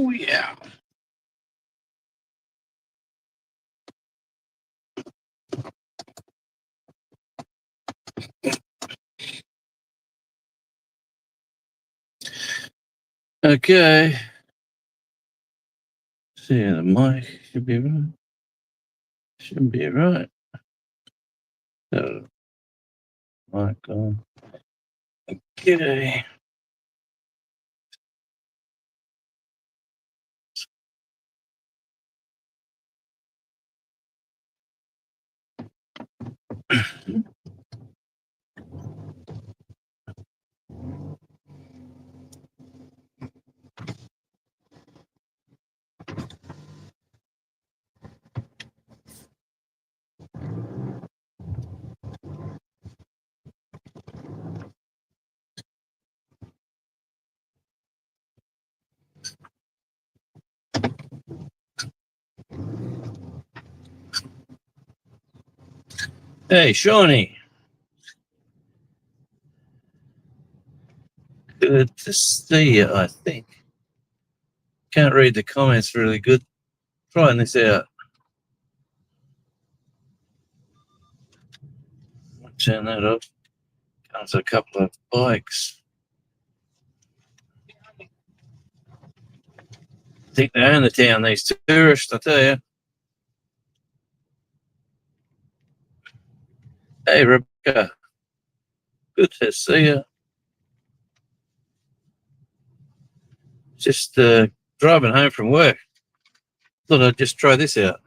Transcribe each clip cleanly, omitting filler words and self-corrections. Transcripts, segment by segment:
Oh, yeah. Okay. See, the mic should be right. Should be right. So, mic on. Okay. Hey, Shawnee. Good to see you, I think. Can't read the comments really good. Trying this out. Turn that off. Comes a couple of bikes. I think they own the town, these tourists, I tell you. Hey, Rebecca. Good to see you. Just driving home from work. Thought I'd just try this out.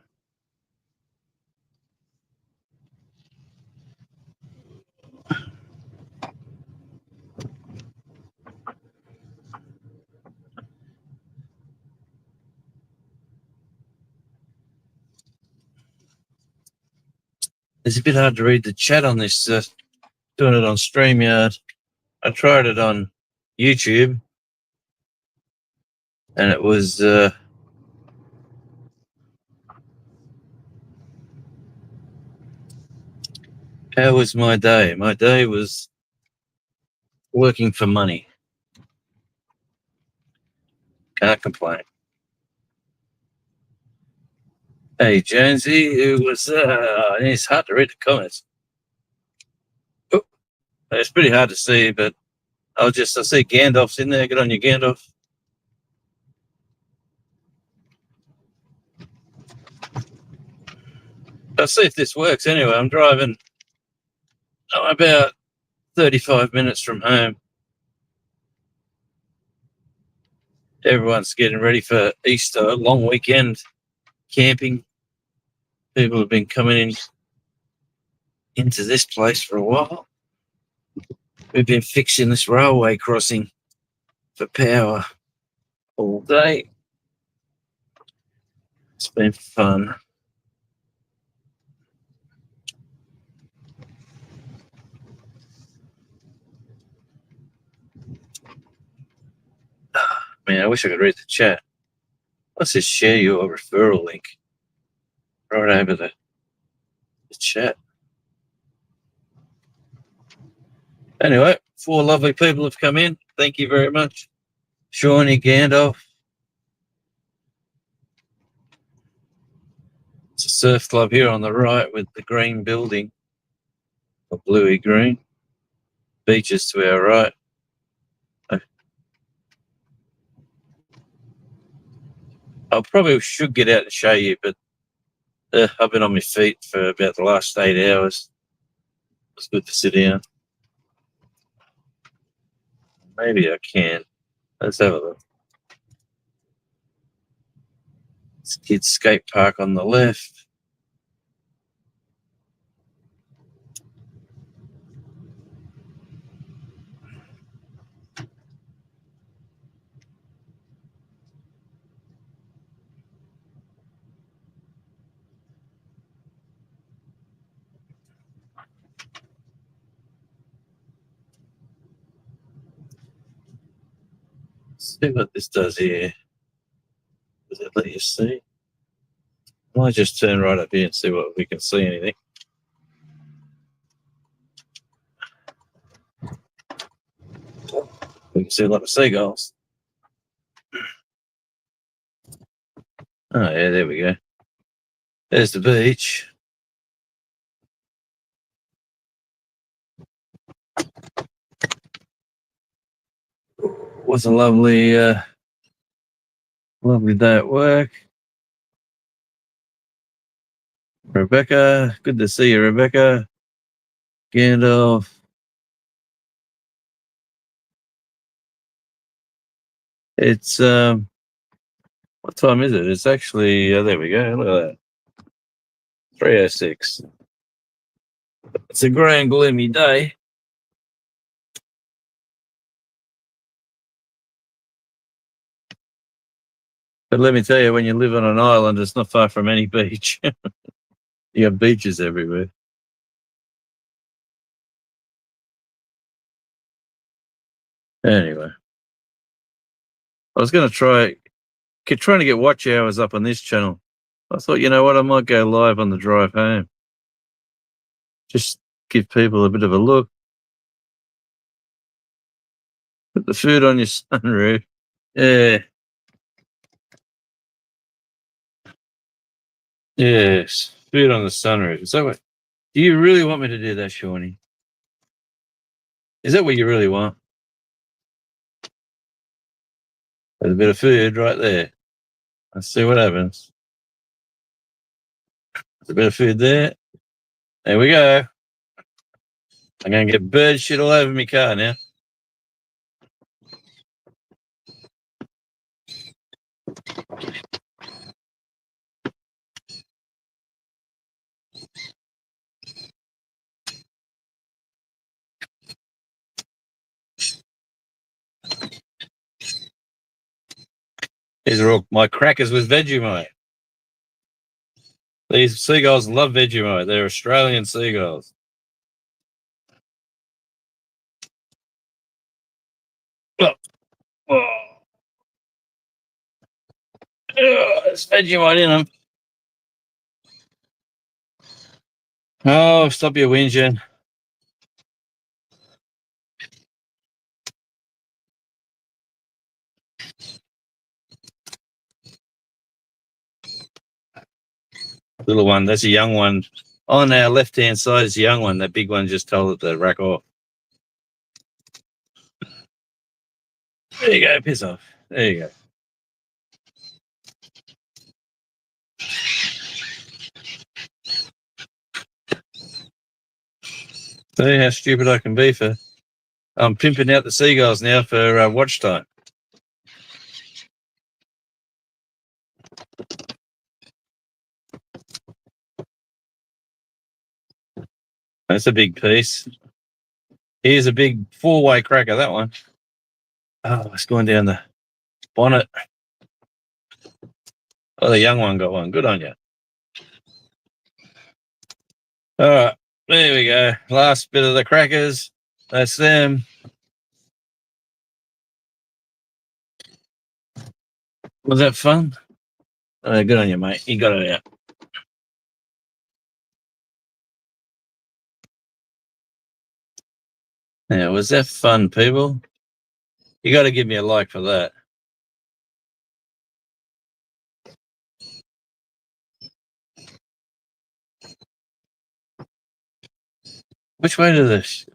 It's a bit hard to read the chat on this, doing it on StreamYard. I tried it on YouTube, and it was how was my day? My day was working for money. Can't complain. Hey, Jonesy, it was it's hard to read the comments. Oh, it's pretty hard to see, but I see Gandalf's in there. Get on your Gandalf. I'll see if this works anyway. I'm driving about 35 minutes from home. Everyone's getting ready for Easter, long weekend camping. People have been coming into this place for a while. We've been fixing this railway crossing for power all day. It's been fun. Man, I wish I could read the chat. Let's just share your referral link right over the chat. Anyway, 4 lovely people have come in. Thank you very much. Shawnee Gandalf. It's a surf club here on the right with the green building, or bluey green. Beaches to our right. I probably should get out and show you, but I've been on my feet for about the last 8 hours. It's good to sit down. Maybe I can. Let's have a look. It's kids' skate park on the left. See what this does here. Does it let you see? I might just turn right up here and see what we can see anything. We can see a lot of seagulls. Oh, yeah, there we go. There's the beach. Was a lovely, lovely day at work. Rebecca, good to see you, Rebecca. Gandalf. It's, what time is it? It's actually, there we go. Look at that. 3:06. It's a grey and gloomy day. But let me tell you, when you live on an island, it's not far from any beach. You have beaches everywhere. Anyway, I was going to trying to get watch hours up on this channel. I thought, you know what, I might go live on the drive home. Just give people a bit of a look. Put the food on your sunroof. Yeah. Yes. Food on the sunroof. Is that what? Do you really want me to do that, Shawnee? Is that what you really want? There's a bit of food right there. Let's see what happens. There's a bit of food there. There we go. I'm going to get bird shit all over my car now. These are all my crackers with Vegemite. These seagulls love Vegemite. They're Australian seagulls. Oh, there's Vegemite in them. Oh, stop your whinging. Little one, that's a young one. On our left-hand side is a young one. That big one just told it to rack off. There you go, piss off. There you go. See how stupid I can be for... I'm pimping out the seagulls now for watch time. That's a big piece. Here's a big 4-way cracker, that one. Oh, it's going down the bonnet. Oh, the young one got one. Good on you. All right, there we go. Last bit of the crackers. That's them. Was that fun? Good on you, mate. You got it out. Yeah, was that fun, people? You got to give me a like for that. Which way does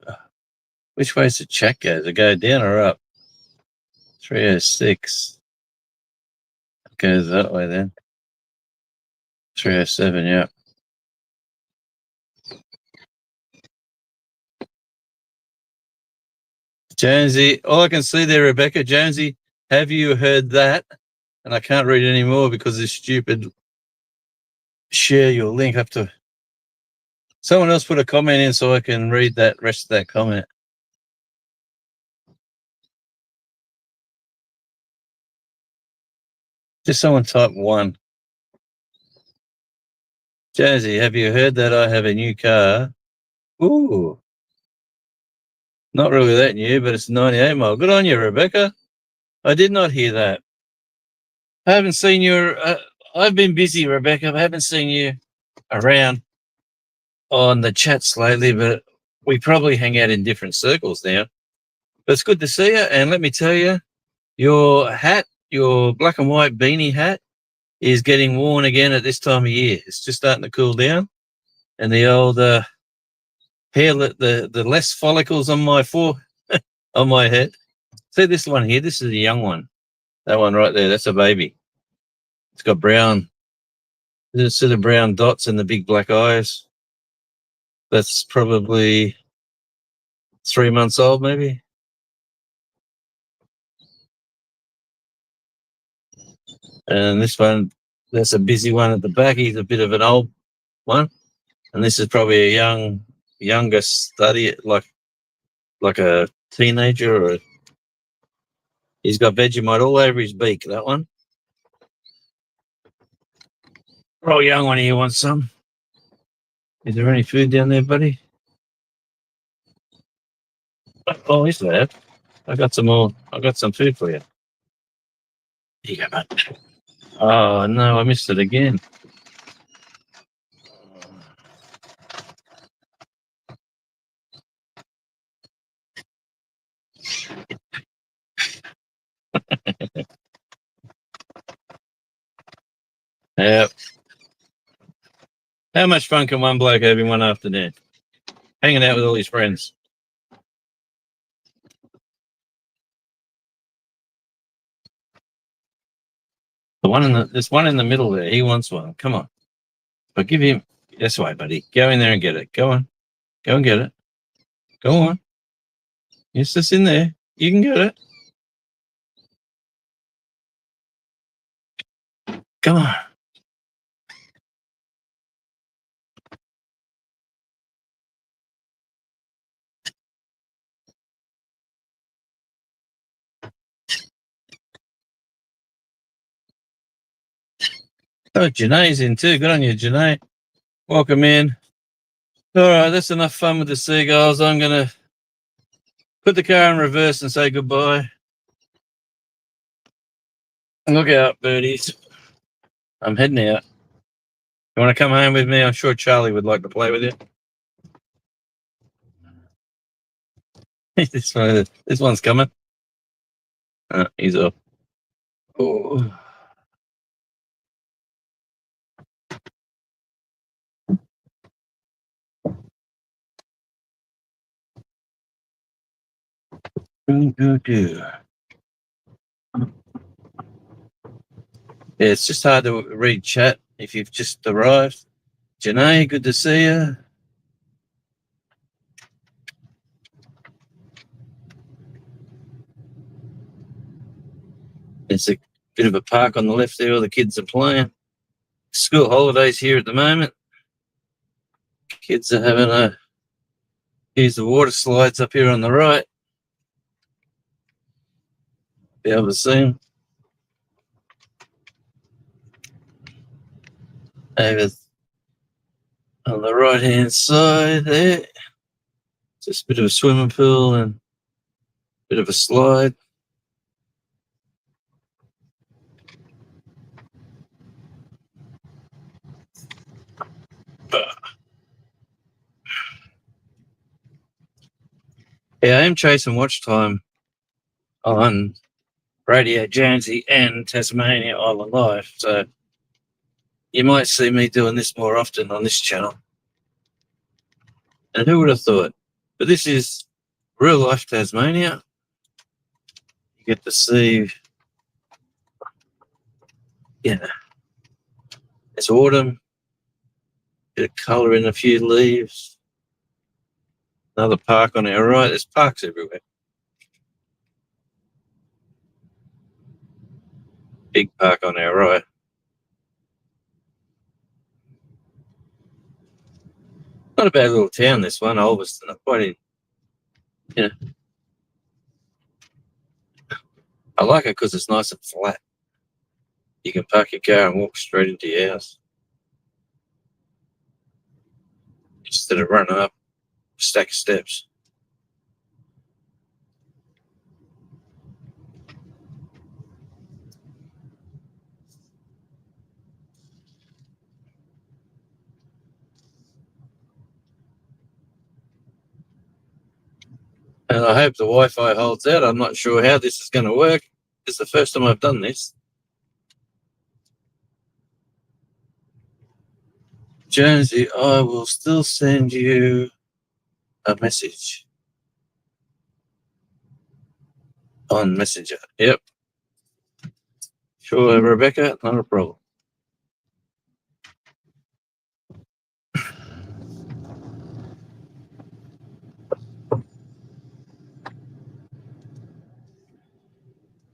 the chat go? Does it go down or up? 306. It goes that way then. 307, yeah. Jonesy, all I can see there, Rebecca, Jonesy, have you heard that? And I can't read anymore because this stupid share your link up to... Someone else put a comment in so I can read that rest of that comment. Just someone type 1. Jonesy, have you heard that I have a new car? Ooh. Not really that new, but it's 98 mile. Good on you, Rebecca. I did not hear that. I haven't seen you. I've been busy, Rebecca. I haven't seen you around on the chats lately, but we probably hang out in different circles now. But it's good to see you. And let me tell you, your hat, your black and white beanie hat, is getting worn again at this time of year. It's just starting to cool down, and the old hair, the less follicles on my on my head. See this one here? This is a young one. That one right there, that's a baby. It's got brown, there's sort of brown dots and the big black eyes. That's probably 3 months old, maybe. And this one, that's a busy one at the back. He's a bit of an old one. And this is probably a younger study, like a teenager, or he's got Vegemite all over his beak, that one. Oh, young one here wants some. Is there any food down there, buddy? Oh, is there? I got some more. I got some food for you. Here you go, mate. Oh, no, I missed it again. Yep. How much fun can one bloke have in one afternoon? Hanging out with all his friends. There's one in the middle there. He wants one. Come on. But give him this way, buddy. Go in there and get it. Go on. Go and get it. Go on. It's just in there. You can get it. Come on. Oh, Janae's in too. Good on you, Janae. Welcome in. All right, that's enough fun with the seagulls. I'm going to put the car in reverse and say goodbye. Look out, birdies. I'm heading out. You want to come home with me? I'm sure Charlie would like to play with you. This one's coming. He's up. Oh. Yeah, it's just hard to read chat if you've just arrived. Janae, good to see you. It's a bit of a park on the left there where the kids are playing. School holidays here at the moment. Kids are having here's the water slides up here on the right. Be able to see them. Over on the right hand side there. Just a bit of a swimming pool and a bit of a slide. Yeah, I am chasing watch time on Radio Jonesy and Tasmania Island Live, so you might see me doing this more often on this channel. And who would have thought? But this is real life Tasmania. You get to see, it's autumn, bit of colour in a few leaves. Another park on our right. There's parks everywhere. Big park on our right. Not a bad little town, this one, Ulverston. Quite I like it because it's nice and flat. You can park your car and walk straight into your house instead of running up a stack of steps. And I hope the Wi-Fi holds out. I'm not sure how this is going to work. It's the first time I've done this. Jonesy, I will still send you a message on Messenger. Yep. Sure, Rebecca, not a problem.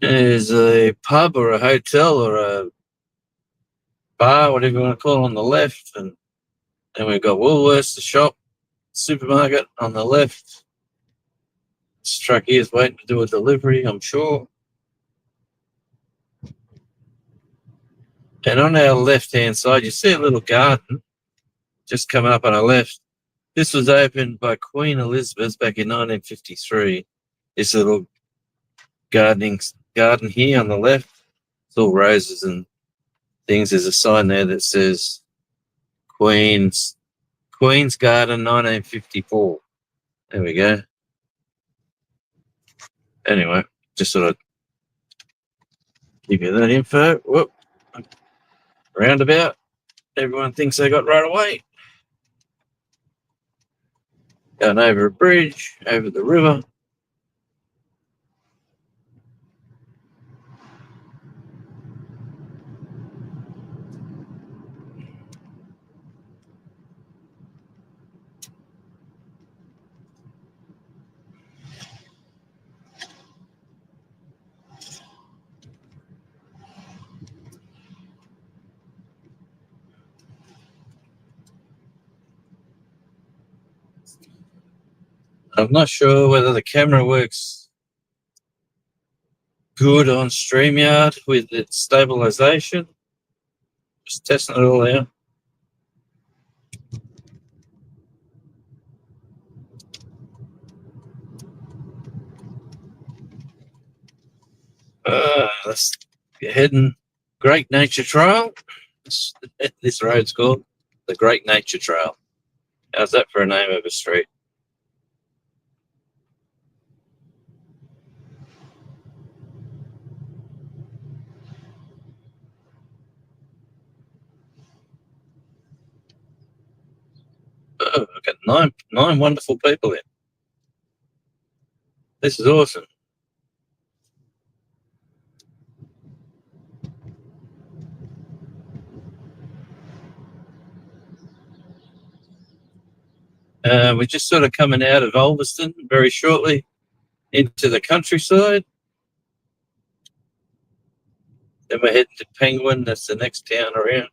There's a pub or a hotel or a bar, whatever you want to call it, on the left, and then we've got Woolworths, the shop, supermarket on the left. This truck here is waiting to do a delivery, I'm sure. And on our left-hand side, you see a little garden just coming up on our left. This was opened by Queen Elizabeth back in 1953. This little garden here on the left, it's all roses and things. There's a sign there that says Queen's Garden 1954. There we go. Anyway, just sort of give you that info. Whoop. Roundabout. Everyone thinks they got right away. Going over a bridge, over the river. I'm not sure whether the camera works good on StreamYard with its stabilization. Just testing it all out. Let's get heading Great Nature Trail. This road's called the Great Nature Trail. How's that for a name of a street? Oh, I've got nine wonderful people in. This is awesome. We're just sort of coming out of Ulverston very shortly into the countryside. Then we're heading to Penguin. That's the next town around.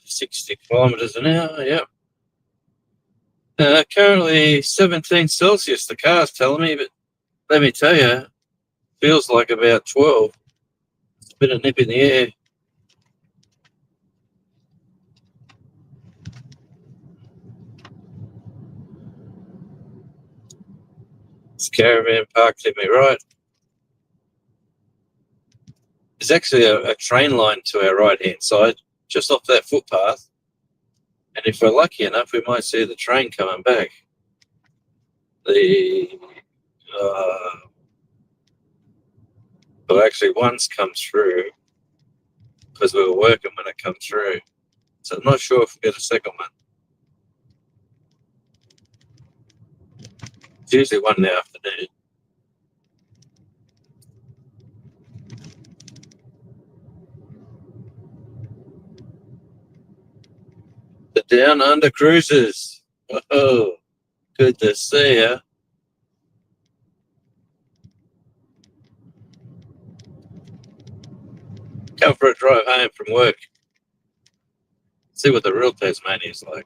60 kilometres an hour, yep. Currently 17 Celsius, the car's telling me, but let me tell you, feels like about 12. It's a bit of nip in the air. This caravan parked to me right. There's actually a train line to our right-hand side, just off that footpath. And if we're lucky enough, we might see the train coming back. Well, actually, one's come through because we were working when it come through. So I'm not sure if we get a second one. It's usually one in the afternoon. The Down Under Cruisers. Oh, good to see you. Come for a drive home from work. See what the real Tasmania is like.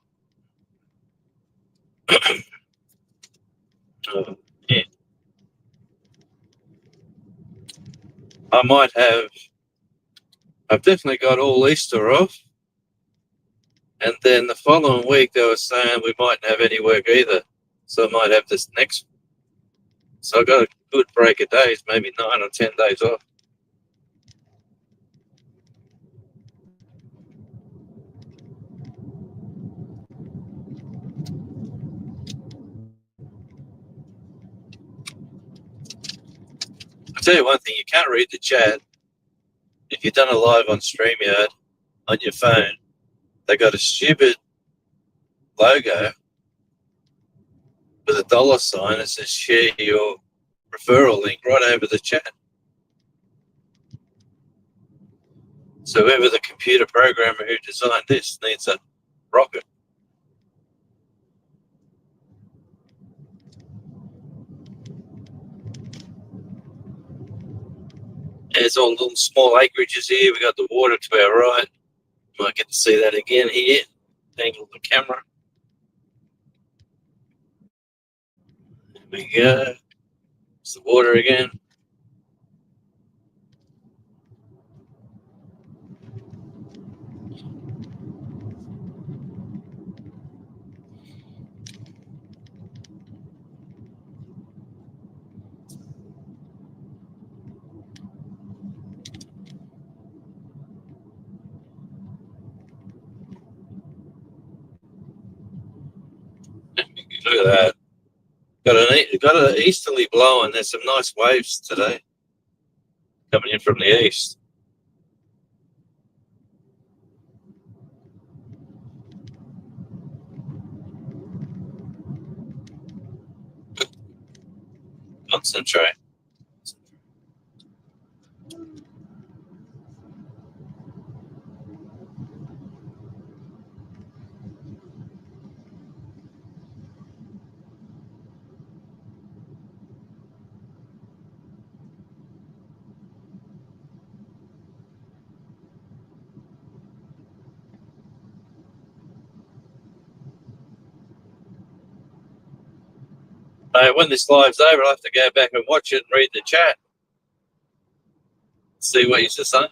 Yeah. I've definitely got all Easter off. And then the following week, they were saying we mightn't have any work either. So I might have this next. So I've got a good break of days, maybe 9 or 10 days off. tell you one thing, you can't read the chat. If you've done a live on StreamYard on your phone, they got a stupid logo with a dollar sign that says share your referral link right over the chat. So whoever the computer programmer who designed this needs a rocket. There's all little small acreages here. We got the water to our right. You might get to see that again here. Angle the camera. There we go. It's the water again. Look at that. Got an easterly blow, and there's some nice waves today coming in from the east. Concentrate. When this live's over, I'll have to go back and watch it and read the chat. See what you're saying.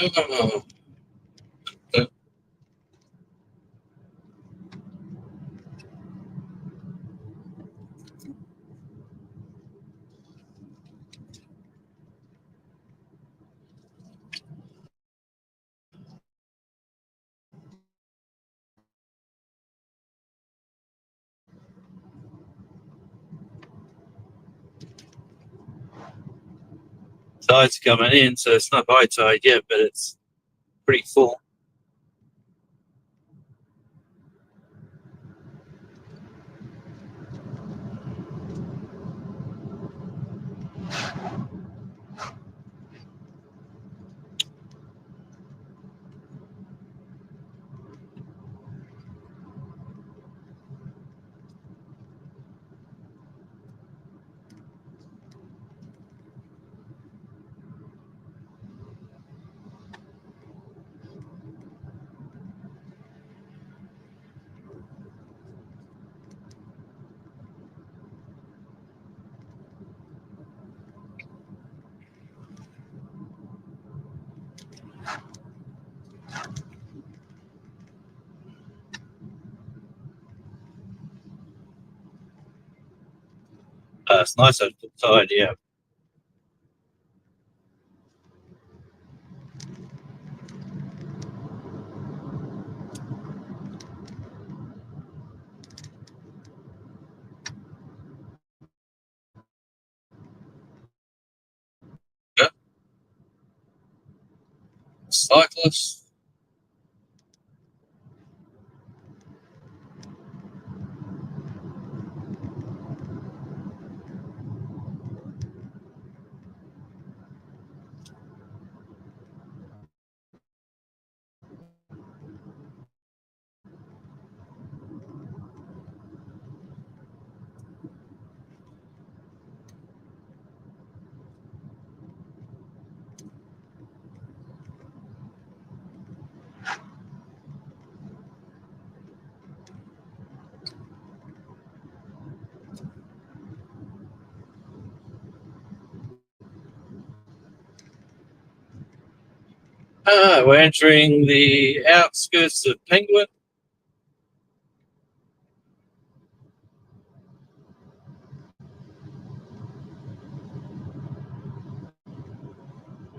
Oh, tide's coming in, so it's not high tide yet, but it's pretty full. It's nice at the tide, yeah. Yeah. Cyclists. We're entering the outskirts of Penguin.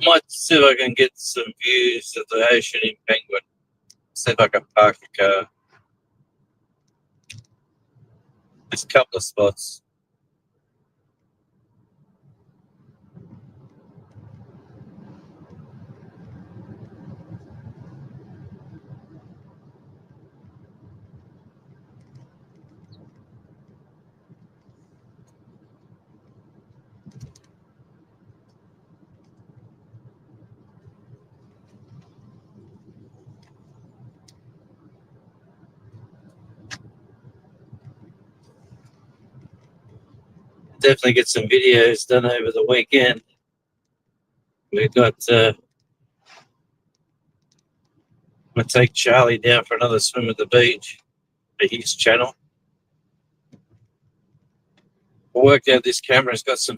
Might see if I can get some views of the ocean in Penguin. See if I can park the car. There's a couple of spots. Definitely get some videos done over the weekend. We've got I'm gonna take Charlie down for another swim at the beach to his channel. I worked out this camera's got some.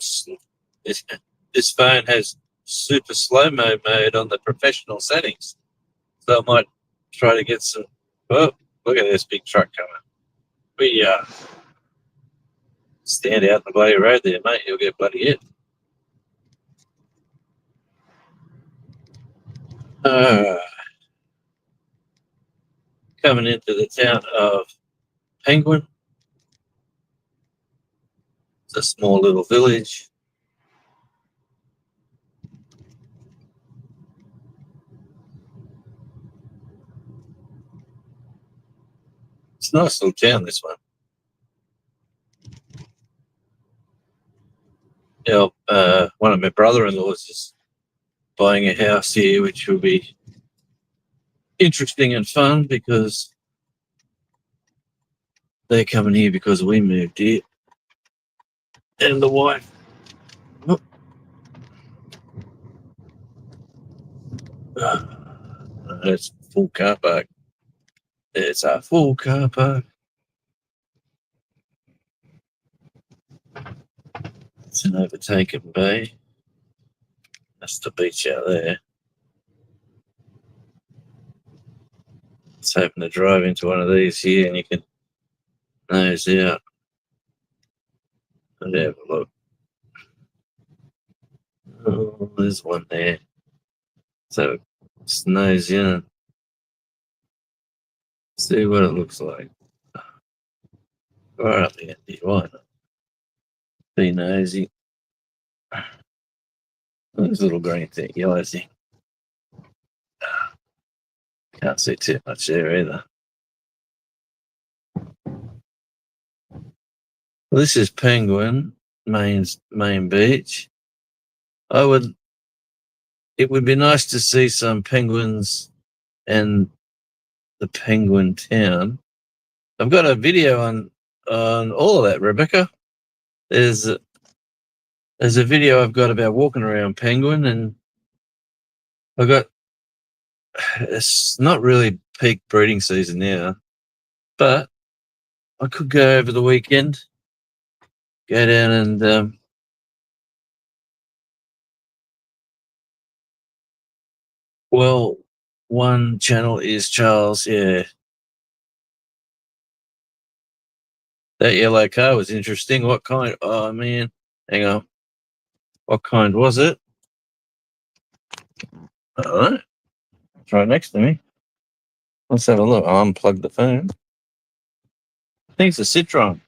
This phone has super slow mo mode on the professional settings, so I might try to get some. Oh, look at this big truck coming. We stand out in the bloody road there, mate. You'll get bloody hit. Coming into the town of Penguin. It's a small little village. It's a nice little town, this one. One of my brother-in-laws is buying a house here, which will be interesting and fun because they're coming here because we moved here. And the wife. Oh. It's full car park. It's a full car park. It's an overtaken bay. That's the beach out there. Let's happen to drive into one of these here and you can nose out and have a look. Oh, there's one there. So just nose in and see what it looks like. Right up the end, why not? Be nosy. There's a little green thing, yellow thing. Can't see too much there either. Well, this is Penguin main beach. It would be nice to see some penguins and the penguin town. I've got a video on all of that, Rebecca. There's a video I've got about walking around Penguin, and it's not really peak breeding season now, but I could go over the weekend, go down and well, one channel is Charles. Yeah, that yellow car was interesting. What kind? Oh man, hang on. What kind was it? All right, it's right next to me. Let's have a look. I'll unplug the phone. I think it's a Citroen.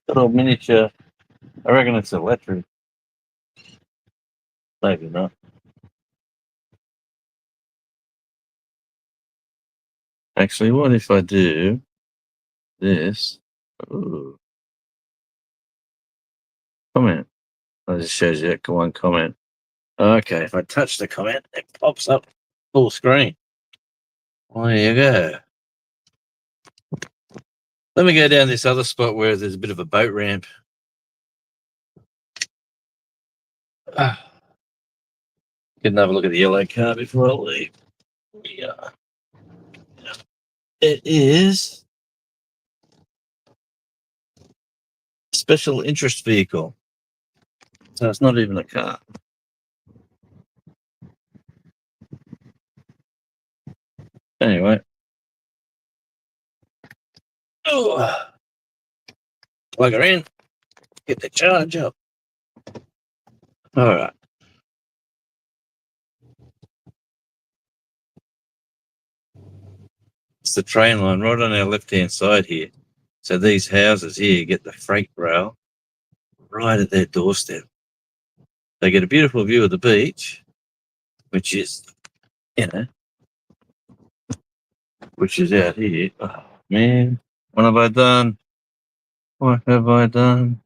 Little miniature. I reckon it's electric. Maybe not. Actually, what if I do this? Ooh. Comment. That just shows you that one comment. Okay, if I touch the comment, it pops up full screen. Well, there you go. Let me go down this other spot where there's a bit of a boat ramp. Get another look at the yellow car before I leave. Yeah. It is a special interest vehicle. So it's not even a car. Anyway. Oh, plug her in. Get the charge up. All right. It's the train line right on our left-hand side here. So these houses here get the freight rail right at their doorstep. They get a beautiful view of the beach, which is, you know, which is out here. Oh, man, what have I done? What have I done?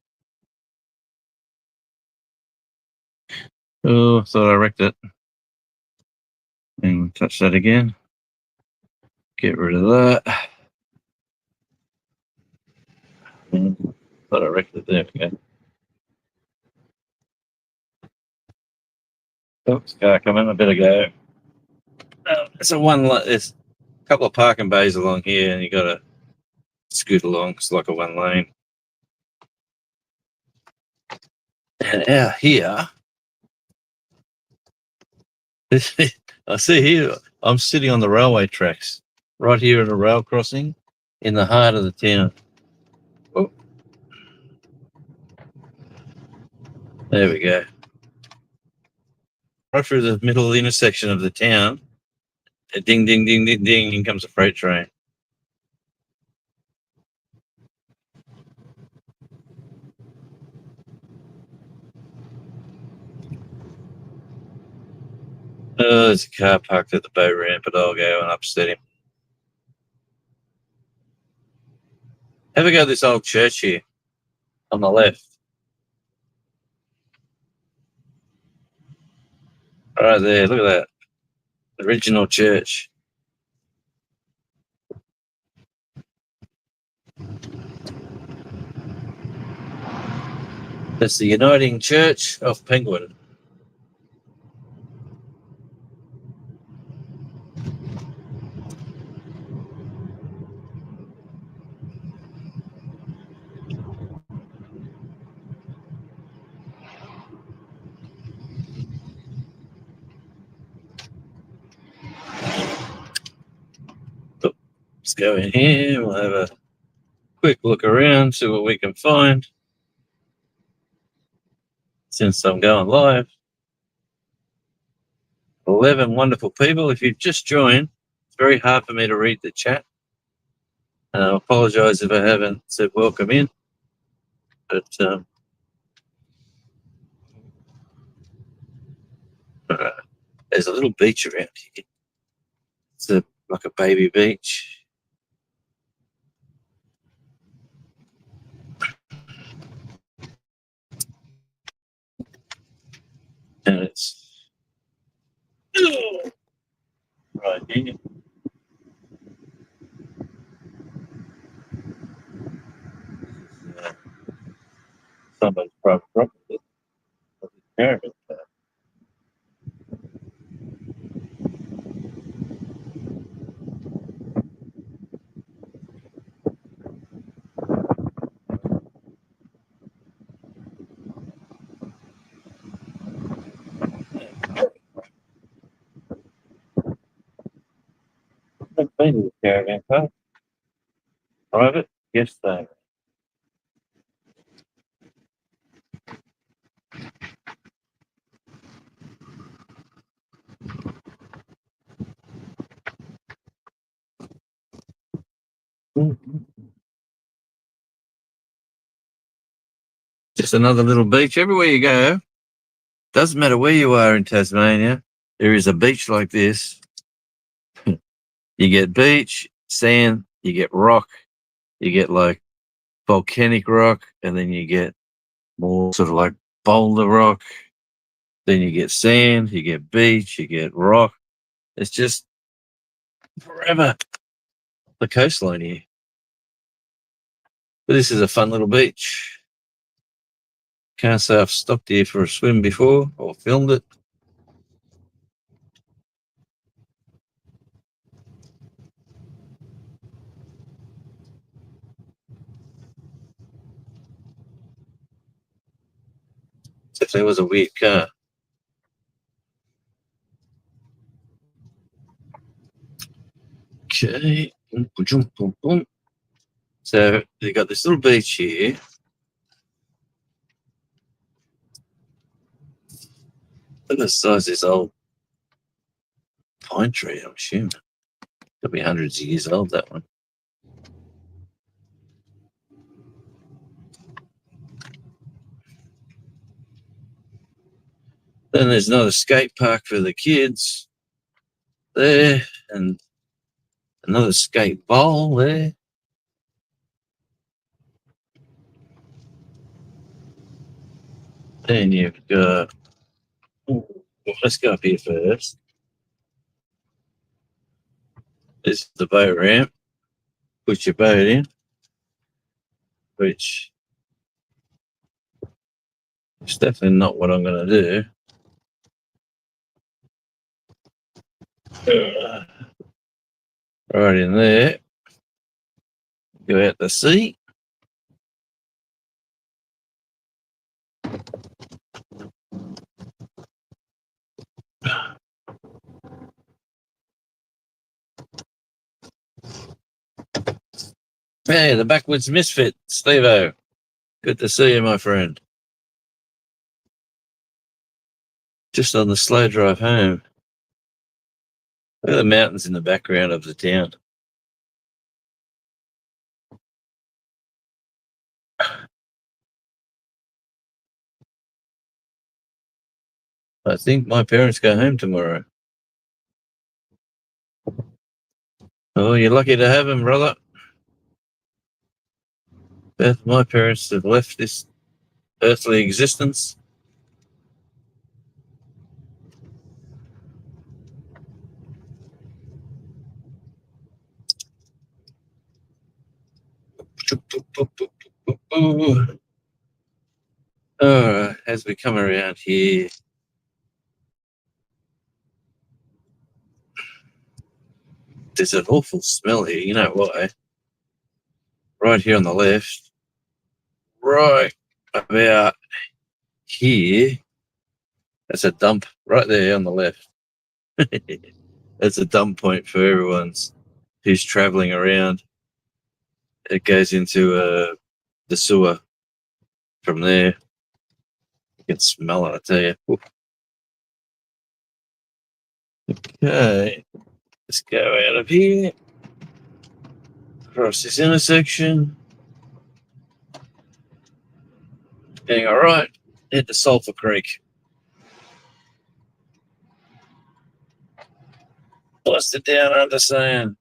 Oh, thought I wrecked it. And touch that again. Get rid of that. And thought I wrecked it. There we go. Oops, car coming. I better go. It's there's a couple of parking bays along here, and you got to scoot along. It's like a one lane. And out here, I see here, I'm sitting on the railway tracks, right here at a rail crossing in the heart of the town. Oh, there we go. Right through the middle intersection of the town. Ding, ding, ding, ding, ding, in comes a freight train. There's a car parked at the boat ramp, but I'll go and upset him. Have a go at this old church here on the left. Right there, look at that. Original church. That's the Uniting Church of Penguin. Let's go in here. We'll have a quick look around, see what we can find. Since I'm going live, 11 wonderful people. If you've just joined, it's very hard for me to read the chat. I apologise if I haven't said welcome in, but there's a little beach around here. It's like a baby beach. And it's right here. Someone's private property. Caravan park. I've been to the caravan park. Private guest stay. Just another little beach. Everywhere you go, doesn't matter where you are in Tasmania, there is a beach like this. You get beach, sand, you get rock, you get like volcanic rock, and then you get more sort of like boulder rock. Then you get sand, you get beach, you get rock. It's just forever the coastline here. But this is a fun little beach. Can't say I've stopped here for a swim before or filmed it. Definitely was a weird car. Okay. Boom, boom, boom, boom. So they got this little beach here. Look at the size of this old pine tree, I'm assuming. Could be hundreds of years old, that one. Then there's another skate park for the kids there, and another skate bowl there. Then you've got, well, let's go up here first. This is the boat ramp. Put your boat in, which is definitely not what I'm going to do. Right in there. Go out to sea. Hey, the Backwoods Misfit, Steve-O. Good to see you, my friend. Just on the slow drive home. Look at the mountains in the background of the town. I think my parents go home tomorrow. Oh, you're lucky to have them, brother. Both my parents have left this earthly existence. Alright, as we come around here, there's an awful smell here. You know why? Right here on the left, right about here, that's a dump right there on the left. That's a dump point for everyone's who's traveling around. It goes into the sewer from there. You can smell it, I tell you. Ooh. Okay, let's go out of here, across this intersection. Getting all right, head to Sulphur Creek. Busted down under sand.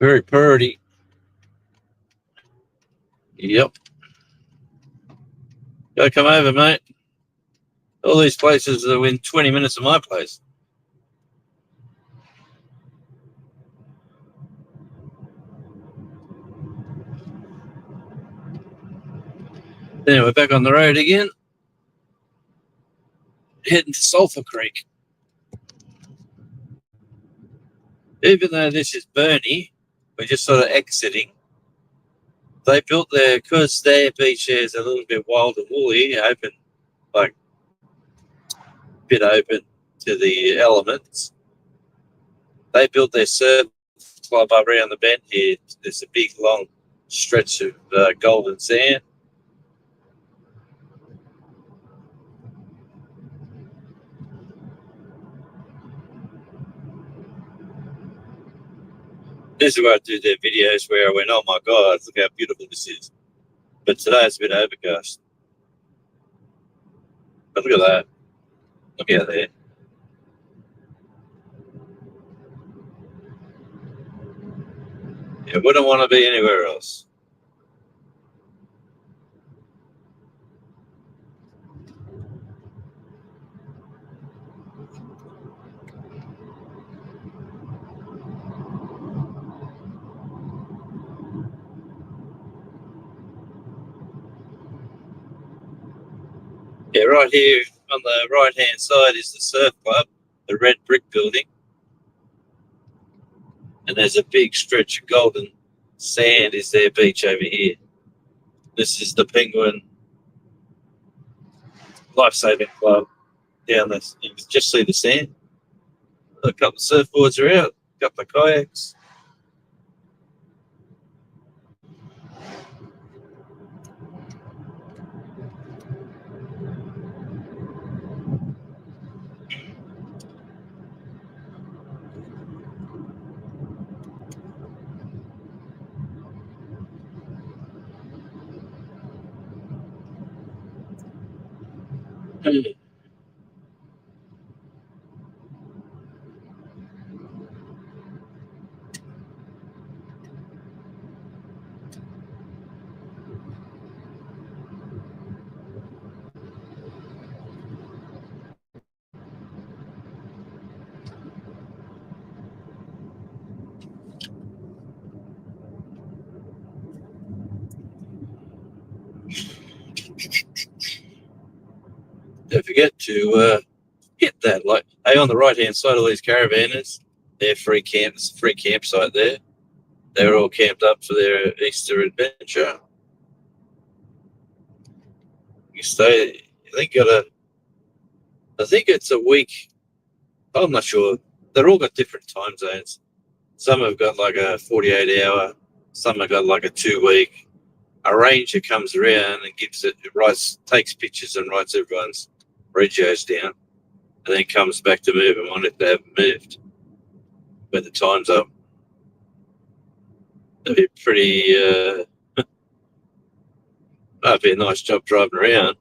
Very pretty. Yep. Gotta come over, mate. All these places are within 20 minutes of my place. Then we're back on the road again, heading to Sulphur Creek. Even though this is Burnie, we're just sort of exiting. They built there, because their beach here is a little bit wild and woolly, open, like a bit open to the elements. They built their surf club up around the bend here. There's a big, long stretch of golden sand. This is where I do their videos where I went, oh my God, look how beautiful this is. But today it's a bit overcast. But look at that. Look out there. You wouldn't want to be anywhere else. Yeah, right here on the right-hand side is the surf club, the red brick building. And there's a big stretch of golden sand is their beach over here. This is the Penguin lifesaving club down this. You can just see the sand. A couple of surfboards are out, a couple of kayaks. Don't forget to hit that. Like, hey, on the right hand side of these caravanners, they're free camps, free campsite there. They were all camped up for their Easter adventure. You stay. I think it's a week. I'm not sure. They're all got different time zones. Some have got like a 48-hour. Some have got like a 2-week. A ranger comes around and takes pictures and writes everyone's regios down, and then comes back to move them on if they haven't moved when the time's up. That'd be pretty. That'd be a nice job driving around.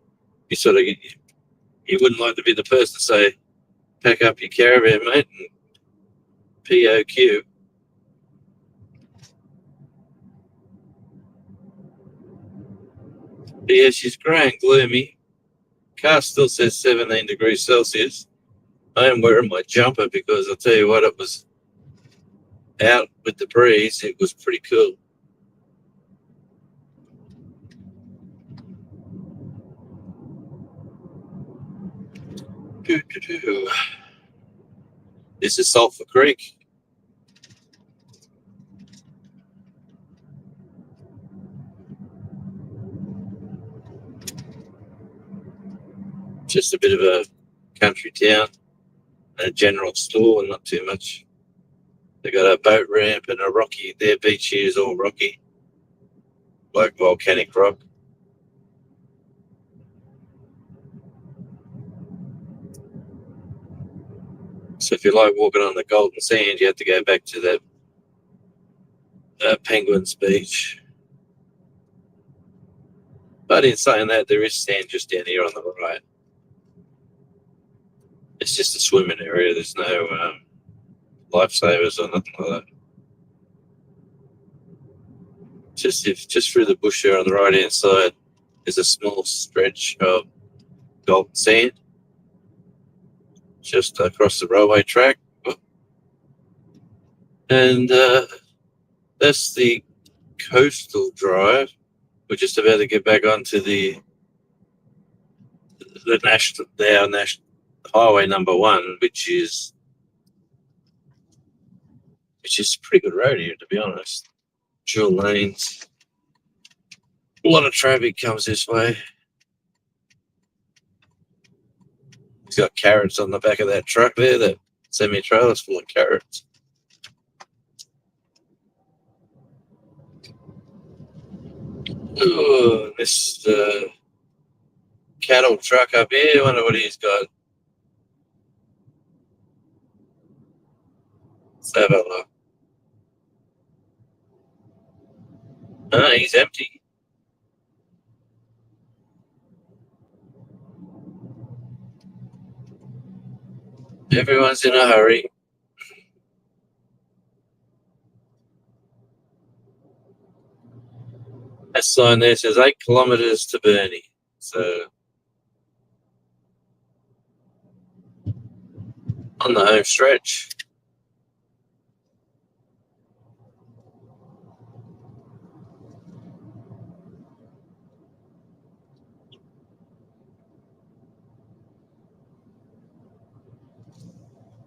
You wouldn't like to be the person to say, pack up your caravan, mate, and POQ. But yeah, she's grey and gloomy. Car still says 17 degrees Celsius. I am wearing my jumper because I'll tell you what, it was out with the breeze. It was pretty cool. This is Sulphur Creek. Just a bit of a country town and a general store and not too much. They got a boat ramp and a rocky. Their beach here is all rocky, like volcanic rock. So if you like walking on the golden sand, you have to go back to that Penguins Beach. But in saying that, there is sand just down here on the right. It's just a swimming area. There's no lifesavers or nothing like that. Just through the bush there on the right hand side is a small stretch of golden sand just across the railway track. And that's the coastal drive. We're just about to get back onto the national highway number 1, which is a pretty good road here, to be honest. Dual lanes. A lot of traffic comes this way. He's got carrots on the back of that truck there. That semi-trailer's full of carrots. Oh, this cattle truck up here. I wonder what he's got. Let's have a look. He's empty. Everyone's in a hurry. That sign there says 8 kilometres to Burnie. So on the home stretch.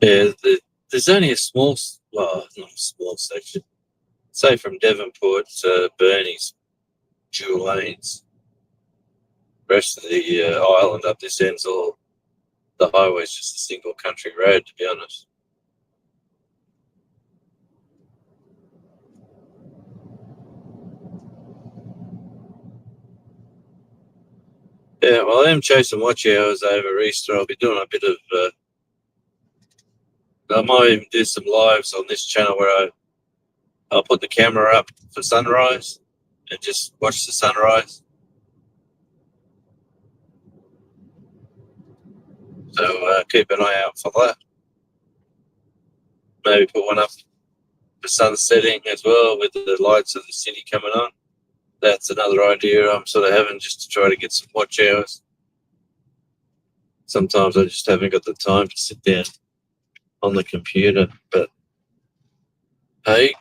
Yeah, there's only a small, well, not a small section. Say from Devonport to Burnie's dual lanes. rest of the island up this end's all, the highway's just a single country road, to be honest. Yeah, well, I am chasing watch hours over Easter. I'll be doing a bit of, I might even do some lives on this channel where I'll put the camera up for sunrise and just watch the sunrise. So keep an eye out for that. Maybe put one up for sun setting as well with the lights of the city coming on. That's another idea I'm sort of having, just to try to get some watch hours. Sometimes I just haven't got the time to sit down on the computer, but hey.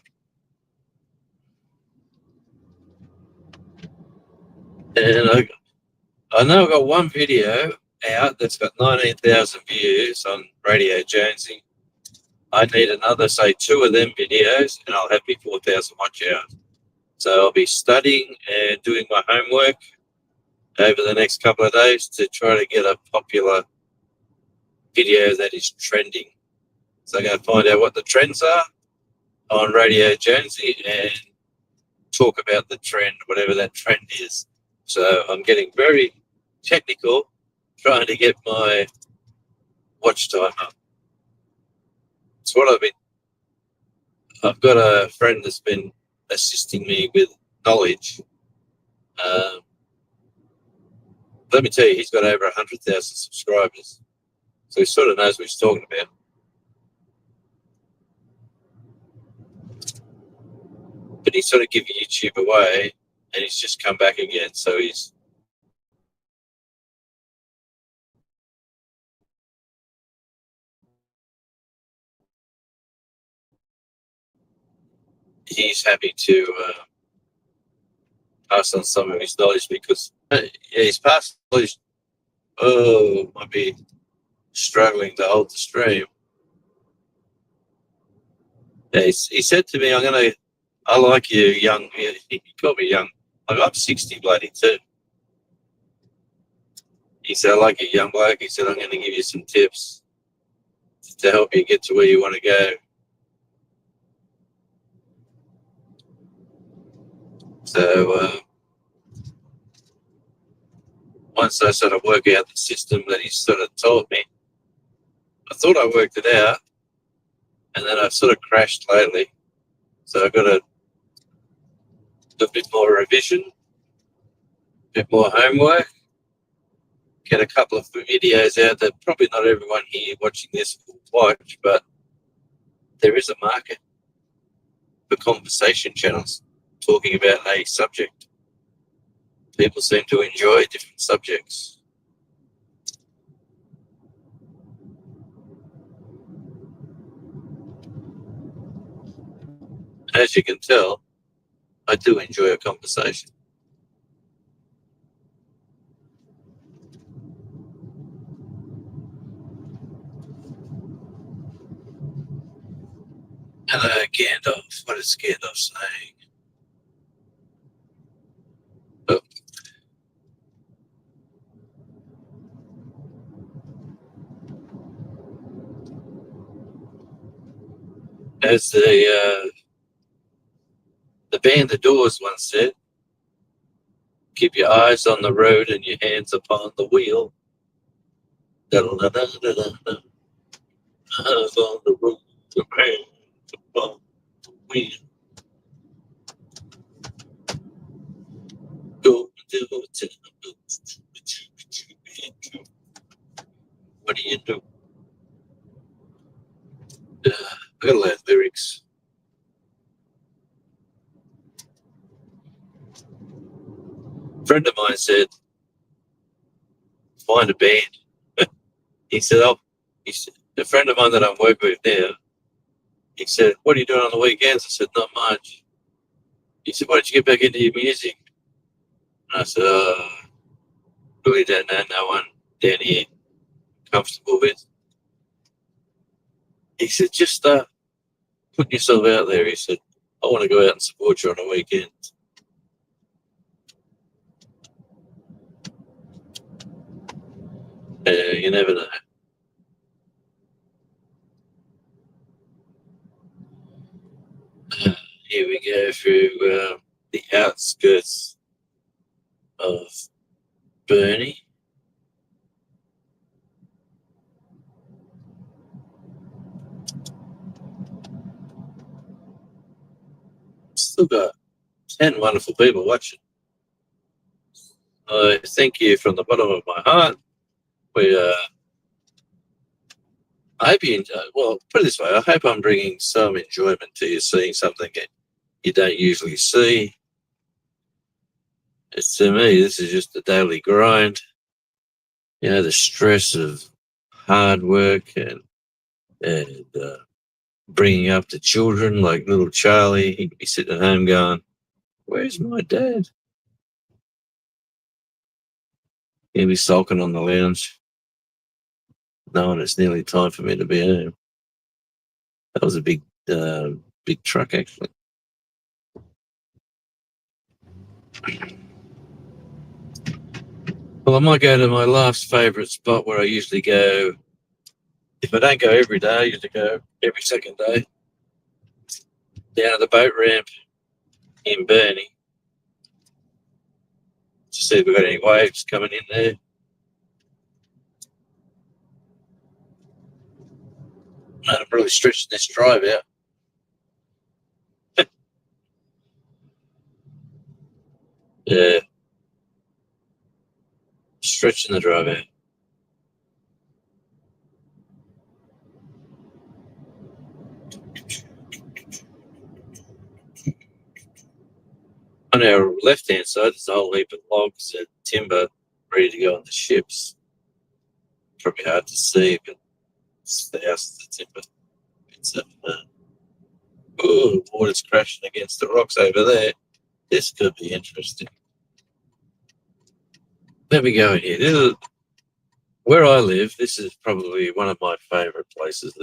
And I know I've got one video out that's got 19,000 views on Radio Jonesy. I need another, say, 2 of them videos, and I'll have me 4,000 watch hours. So I'll be studying and doing my homework over the next couple of days to try to get a popular video that is trending. So I'm going to find out what the trends are on Radio Jonesy and talk about the trend, whatever that trend is. So I'm getting very technical, trying to get my watch time up. It's what I've got a friend that's been assisting me with knowledge. Let me tell you, he's got over 100,000 subscribers. So he sort of knows what he's talking about. But he's sort of giving YouTube away, and he's just come back again. So he's happy to pass on some of his knowledge, because he's passed knowledge. Oh, might be struggling to hold the stream. Yeah, he said to me, I like you, young. He called me young. I'm 60 bloody too. He said, I like you, young bloke. He said, I'm going to give you some tips to help you get to where you want to go. So once I sort of work out the system that he sort of told me, I thought I worked it out, and then I've sort of crashed lately. So I've got to do a bit more revision, a bit more homework, get a couple of videos out that probably not everyone here watching this will watch, but there is a market for conversation channels talking about a subject. People seem to enjoy different subjects. As you can tell, I do enjoy a conversation. Hello, Gandalf. What is Gandalf saying? Oh. As the band The Doors once said, keep your eyes on the road and your hands upon the wheel. Eyes on the road, your hands upon the wheel. Go do it. What do you do? I gotta learn lyrics. A friend of mine said, find a band. He said, a friend of mine that I'm working with now, he said, what are you doing on the weekends? I said, not much. He said, why don't you get back into your music? And I said, really don't know no one down here comfortable with. He said, just put yourself out there. He said, I want to go out and support you on a weekend. You never know. Here we go through the outskirts of Burnie. Still got 10 wonderful people watching. I thank you from the bottom of my heart. We, I hope you enjoy. Well, put it this way: I hope I'm bringing some enjoyment to you, seeing something that you don't usually see. It's, to me, this is just a daily grind. You know, the stress of hard work and bringing up the children, like little Charlie. He'd be sitting at home going, "Where's my dad?" He'd be sulking on the lounge, knowing it's nearly time for me to be home. That was a big truck, actually. Well, I might go to my last favourite spot where I usually go. If I don't go every day, I usually go every second day. Down at the boat ramp in Burnie to see if we've got any waves coming in there. I'm really stretching this drive out. Yeah, stretching the drive out. On our left-hand side, there's a whole heap of logs and timber ready to go on the ships. Probably hard to see, but it's the house of the timber. It's water's crashing against the rocks over there. This could be interesting. Let me go in here. This is, where I live, this is probably one of my favourite places.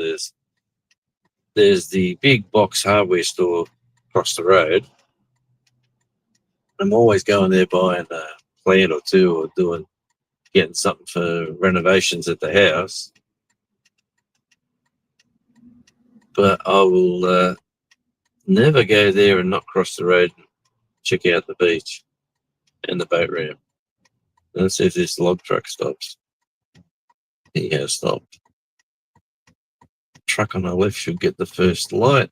There's the big box hardware store across the road. I'm always going there buying a plant or two or getting something for renovations at the house. But I will never go there and not cross the road and check out the beach and the boat ramp. Let's see if this log truck stops. He has stopped. Truck on the left should get the first light.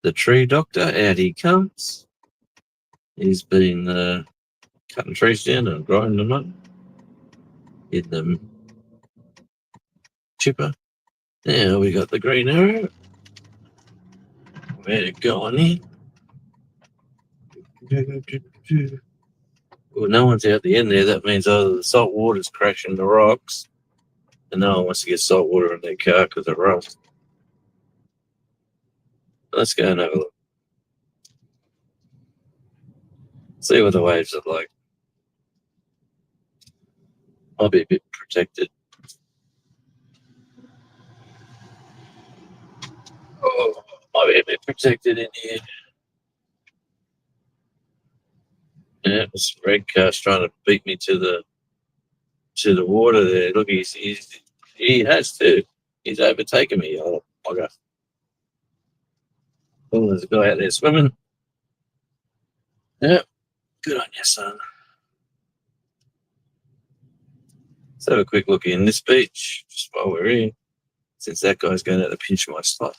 The tree doctor, out he comes. He's been cutting trees down and grinding them up in the chipper. Now we got the green arrow. We're going in. Well, no one's out the end there. That means either the salt water's crashing the rocks and no one wants to get salt water in their car because it rusts. Let's go and have a look. See what the waves are like. I'll be a bit protected. Oh, I'll be a bit protected in here. Yeah, this red car's trying to beat me to the water there. Look, he has to. He's overtaken me. Oh, bugger. Oh, there's a guy out there swimming. Yeah, good on you, son. Let's have a quick look in this beach just while we're here, since that guy's going out to pinch my spot.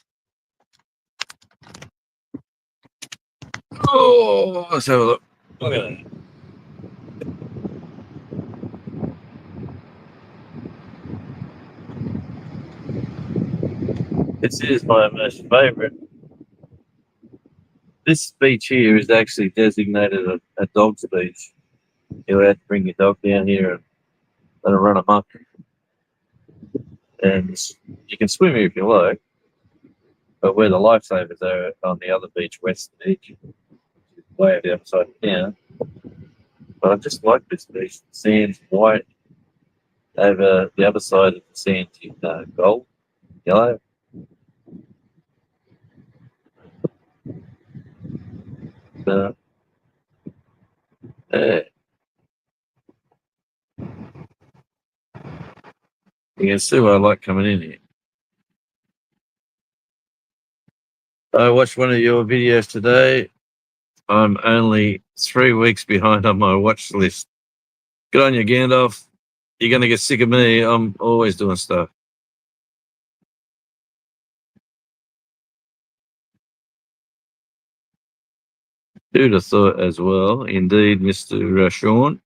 Oh, let's have a look. Look at that. This is my most favourite. This beach here is actually designated a dog's beach. You're allowed to bring your dog down here and let it run amok. And you can swim here if you like, but where the lifesavers are on the other beach, West Beach, way at the other side of town. But I just like this beach. The sand's white over the other side of the sand is gold, yellow. Uh, uh, You can see why I like coming in here. I watched one of your videos today. I'm only 3 weeks behind on my watch list. Good on you, Gandalf. You're going to get sick of me. I'm always doing stuff. Who'd have thought as well? Indeed, Mr. Sean.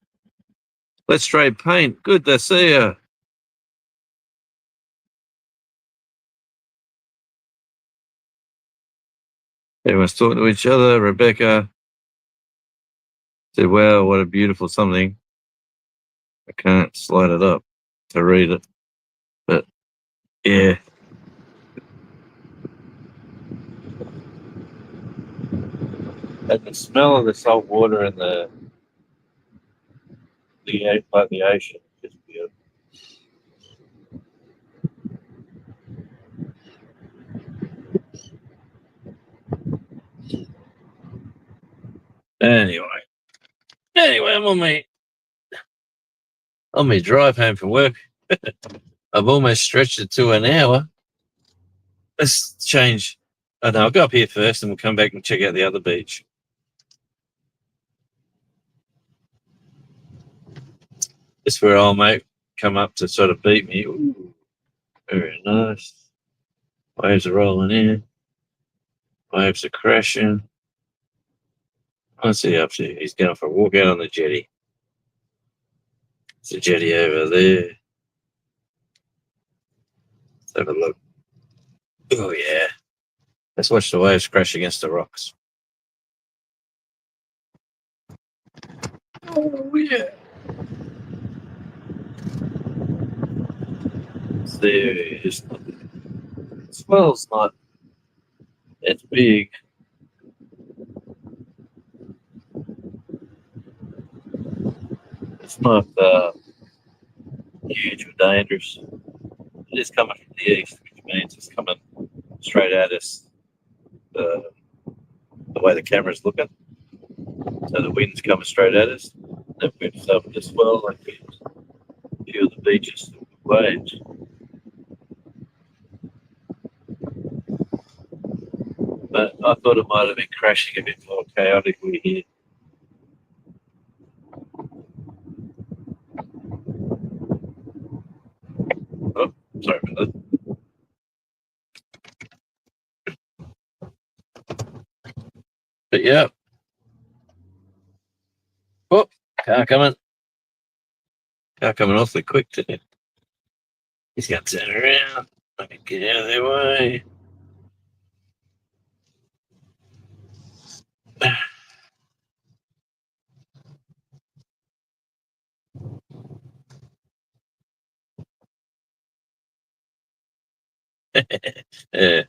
Let's trade paint. Good to see you. Everyone's talking to each other. Rebecca said, wow, what a beautiful something. I can't slide it up to read it. But, yeah. And the smell of the salt water and the ocean is beautiful. Anyway, I'm on my drive home from work. I've almost stretched it to an hour. Let's change. Oh, no, I'll go up here first and we'll come back and check out the other beach. This is where old mate come up to sort of beat me. Ooh, very nice. Waves are rolling in. Waves are crashing. What's he up to? He's going for a walk out on the jetty. There's a jetty over there. Let's have a look. Oh, yeah. Let's watch the waves crash against the rocks. Oh, yeah. The swell's not as big. It's not huge or dangerous. It is coming from the east, which means it's coming straight at us. The way the camera's looking, so the wind's coming straight at us. Then we're just over the swell, like a few of the beaches, waves. But I thought it might have been crashing a bit more chaotically here. Oh, sorry about that. But yeah. Oh, car coming. Car coming awfully quick today. He's going to turn around. Let me get out of their way. Yeah.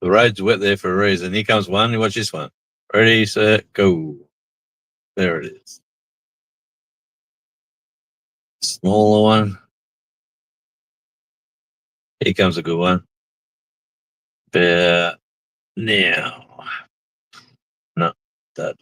The road's wet there for a reason. Here comes one. Watch this one. Ready, set, go. There it is. Smaller one. Here comes a good one. Now. No, that.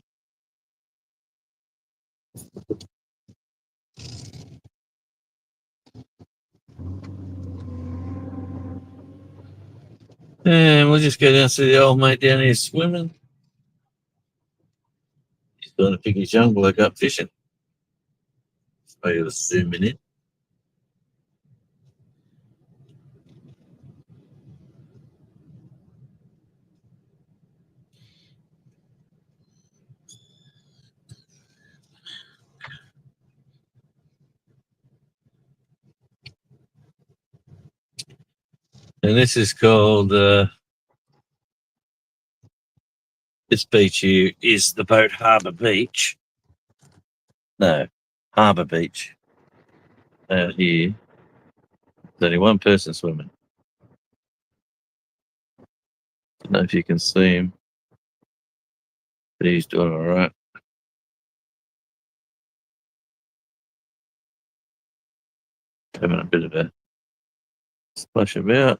And we'll just go down and see the old mate down here swimming. He's going to pick his young bloke up fishing. So you'll zoom in. And this is called, this beach here is the Boat Harbour Beach. No, Harbour Beach. Out here. There's only one person swimming. Don't know if you can see him, but he's doing all right. Having a bit of a splash about.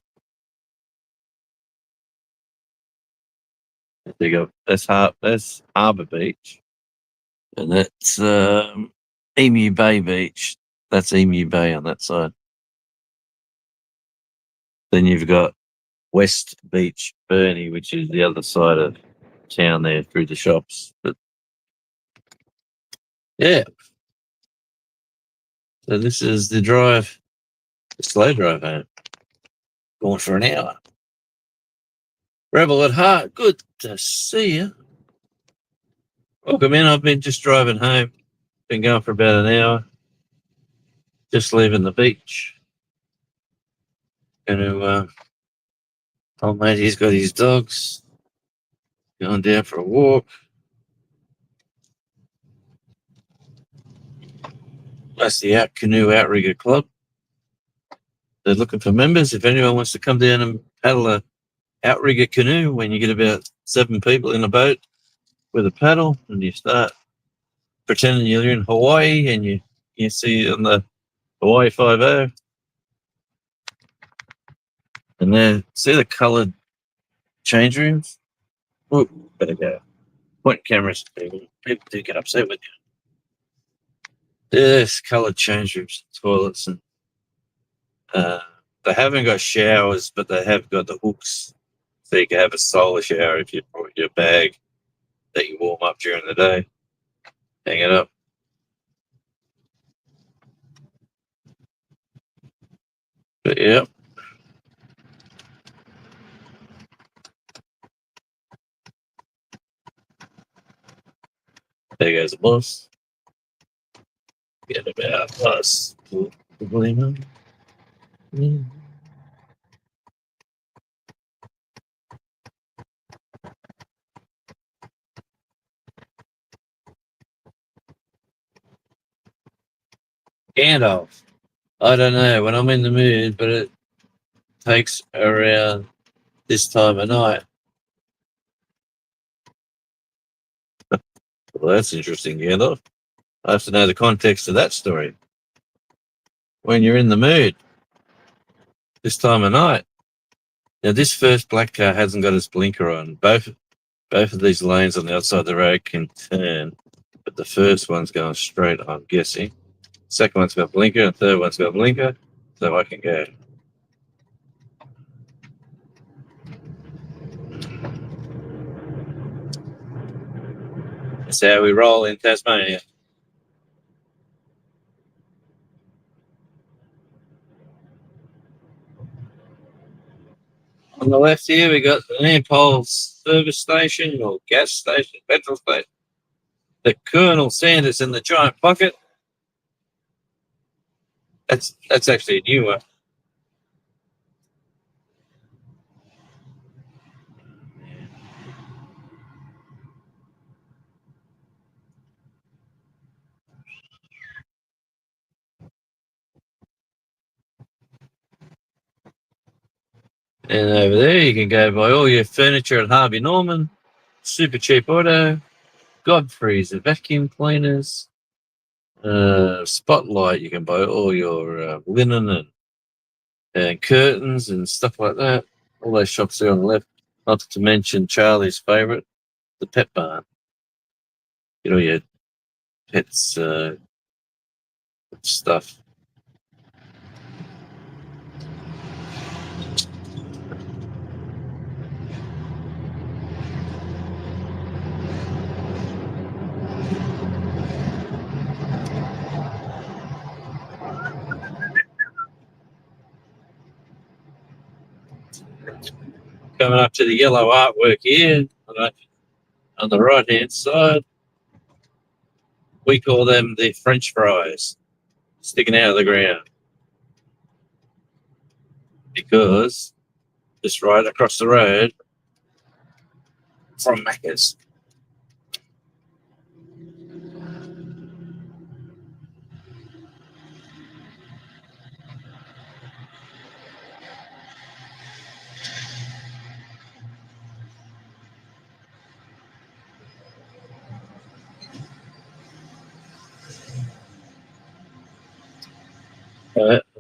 There you go. That's Harbour Beach, and that's Emu Bay Beach. That's Emu Bay on that side. Then you've got West Beach, Burnie, which is the other side of town there through the shops. But yeah, so this is the drive, the slow drive home. Going for an hour. Rebel at heart, good to see you. Welcome in. I've been just driving home. Been going for about an hour. Just leaving the beach. Going to, old mate, he's got his dogs. Going down for a walk. That's the Canoe Outrigger Club. They're looking for members. If anyone wants to come down and paddle a outrigger canoe, when you get about 7 people in a boat with a paddle, and you start pretending you're in Hawaii, and you see on the Hawaii 5-0, and then see the coloured change rooms. Ooh, better go. Point cameras. People do get upset with you. There's coloured change rooms, toilets, and they haven't got showers, but they have got the hooks, so you can have a solar shower if you brought your bag that you warm up during the day. Hang it up. But yeah. There goes the bus. Get about bus. Gandalf. I don't know when I'm in the mood, but it takes around this time of night. Well, that's interesting, Gandalf. I have to know the context of that story. When you're in the mood, this time of night. Now, this first black car hasn't got its blinker on. Both of these lanes on the outside of the road can turn, but the first one's going straight, I'm guessing. Second one's got a blinker, and third one's got a blinker, so I can go. That's how we roll in Tasmania. On the left here, we got the Ampol service station or gas station, petrol station. The Colonel Sanders in the giant pocket. That's actually a new one. And over there, you can go buy all your furniture at Harvey Norman, super cheap auto, Godfrey's, the vacuum cleaners, Spotlight. You can buy all your linen and curtains and stuff like that. All those shops there on the left. Not to mention Charlie's favourite, the Pet Barn. Get all your pets stuff. Coming up to the yellow artwork here on the right hand side, we call them the French fries sticking out of the ground, because just right across the road from Macca's.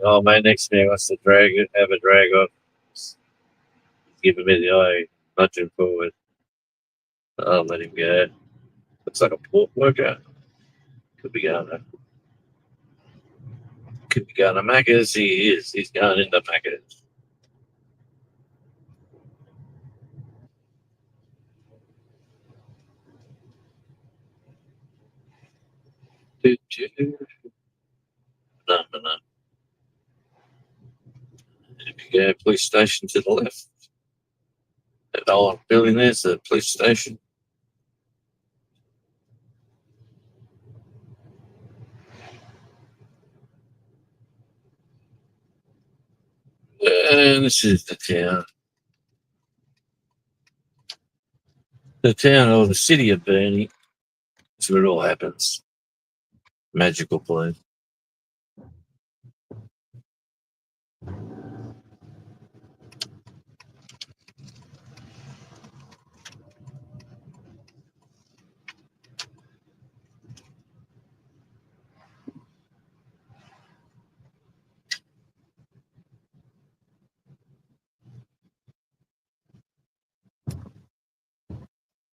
Oh, mate, next to me wants to have a drag off. Giving me the eye, nudging forward. I'll let him go. Looks like a port worker. Could be going to Macca's. He is. He's going into Macca's. No, no, no. There we go. Police station to the left. That old building there's the police station. And this is the town. The town or the city of Burnie is where it all happens. Magical place.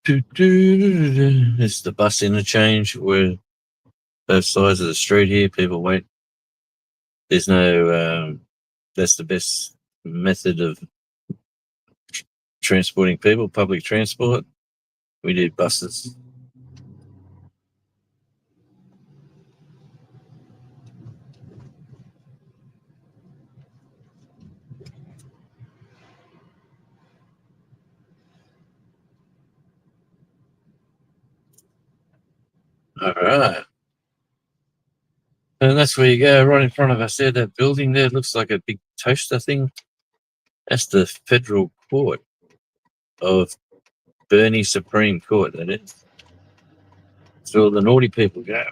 This is the bus interchange where both sides of the street here people wait. There's no, that's the best method of transporting people, public transport. We do buses. All right. And that's where you go, right in front of us there. That building there looks like a big toaster thing. That's the federal court of Burnie Supreme Court, that is. That's where all the naughty people go.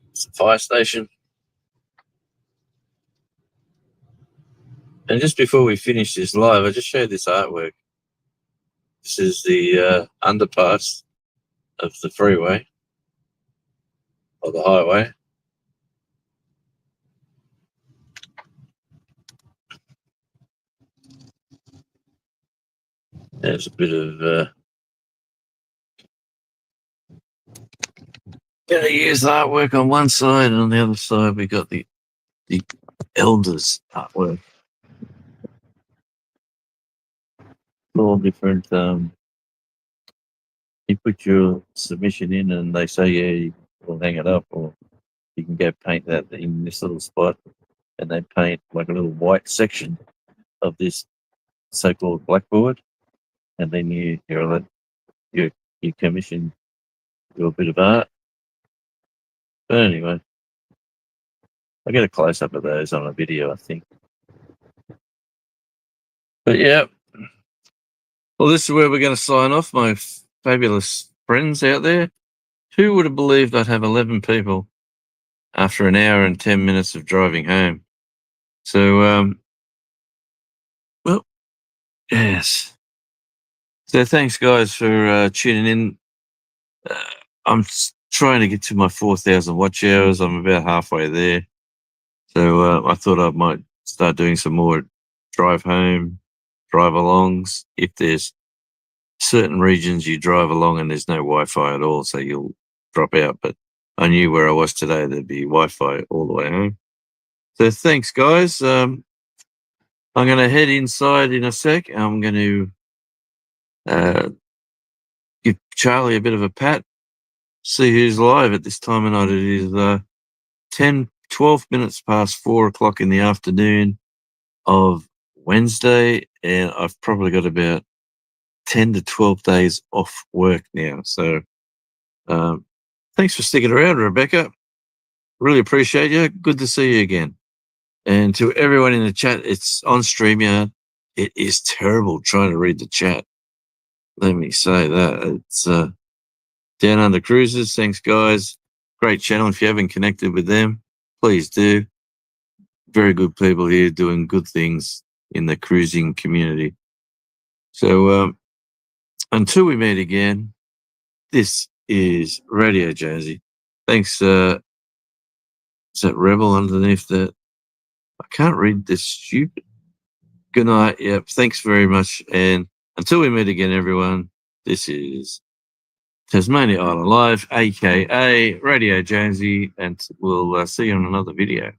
It's a fire station. And just before we finish this live, I just showed this artwork. This is the underpass of the freeway or the highway. There's a bit of used artwork on one side, and on the other side we got the elders artwork. All different. You put your submission in, and they say, "Yeah, we'll hang it up," or you can go paint that in this little spot, and they paint like a little white section of this so-called blackboard, and then you commission your bit of art. But anyway, I get a close up of those on a video, I think. But yeah, well, this is where we're going to sign off, my fabulous friends out there. Who would have believed I'd have 11 people after an hour and 10 minutes of driving home? So, well, yes. So thanks, guys, for tuning in. I'm trying to get to my 4,000 watch hours. I'm about halfway there. So I thought I might start doing some more drive home, drive alongs. If there's certain regions you drive along and there's no Wi-Fi at all, so you'll drop out. But I knew where I was today, there'd be Wi-Fi all the way home. So thanks, guys. I'm going to head inside in a sec. I'm going to give Charlie a bit of a pat, see who's live at this time of night. It is 12 minutes past 4 o'clock in the afternoon of Wednesday, and I've probably got about 10 to 12 days off work now. So thanks for sticking around, Rebecca. Really appreciate you. Good to see you again. And to everyone in the chat, it's on StreamYard. It is terrible trying to read the chat. Let me say that. It's Down Under Cruises. Thanks, guys. Great channel. If you haven't connected with them, please do. Very good people here doing good things in the cruising community. So until we meet again, this is Radio Jonesy. Thanks. Is that Rebel underneath that? I can't read this stupid. Good night. Yep. Thanks very much. And until we meet again, everyone, this is Tasmania Island Live, aka Radio Jonesy, and we'll see you on another video.